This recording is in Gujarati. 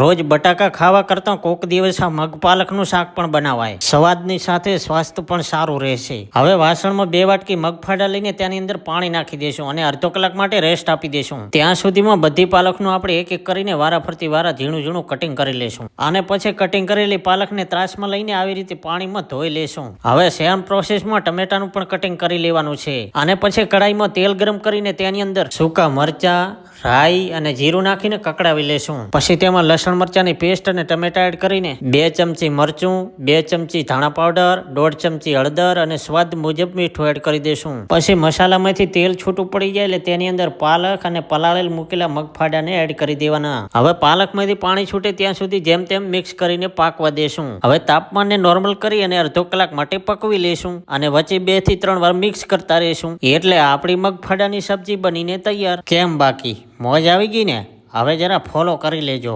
રોજ બટાકા ખાવા કરતાં કોક દિવસ આ મગપાલકનું શાક પણ બનાવાય. સ્વાદની સાથે સ્વાસ્થ્ય પણ સારું રહેશે. હવે વાસણમાં 2 વાટકી મગફાડા લઈને તેની અંદર પાણી નાખી દેશું અને અડધો કલાક માટે રેસ્ટ આપી દેશું. ત્યાં સુધીમાં બધી પાલકનું આપણે એક એક કરીને વારાફરતી ઝીણું ઝીણું કટિંગ કરી લેશું. અને પછી કટિંગ કરેલી પાલકને ત્રાસમાં લઈને આવી રીતે પાણીમાં ધોઈ લેશું. હવે સેમ પ્રોસેસમાં ટમેટાનું પણ કટિંગ કરી લેવાનું છે. અને પછી કડાઈમાં તેલ ગરમ કરીને તેની અંદર સૂકા મરચા, રાઈ અને જીરું નાખીને કકડાવી લેશું. પછી તેમાં લસણ મરચાની પેસ્ટ અને ટમેટા એડ કરીને 2 ચમચી મરચું, 2 ચમચી ધાણા પાવડર, 1.5 ચમચી હળદર અને સ્વાદ મુજબ મીઠું એડ કરી દેશું. પછી મસાલામાંથી તેલ છૂટું પડી જાય એટલે તેની અંદર પાલક અને પલાળેલ મૂકેલા મગફાડાને એડ કરી દેવાના. હવે પાલકમાંથી પાણી છૂટે ત્યાં સુધી જેમ તેમ મિક્સ કરીને પાકવા દેશું. હવે તાપમાનને નોર્મલ કરી અને અડધો કલાક માટે પકવી લેશું અને વચ્ચે 2 થી 3 વાર મિક્સ કરતા રહેશું. એટલે આપણી મગફાડાની સબ્જી બનીને તૈયાર. કેમ બાકી મોજ આવી ગઈ ને? હવે જરા ફોલો કરી લેજો.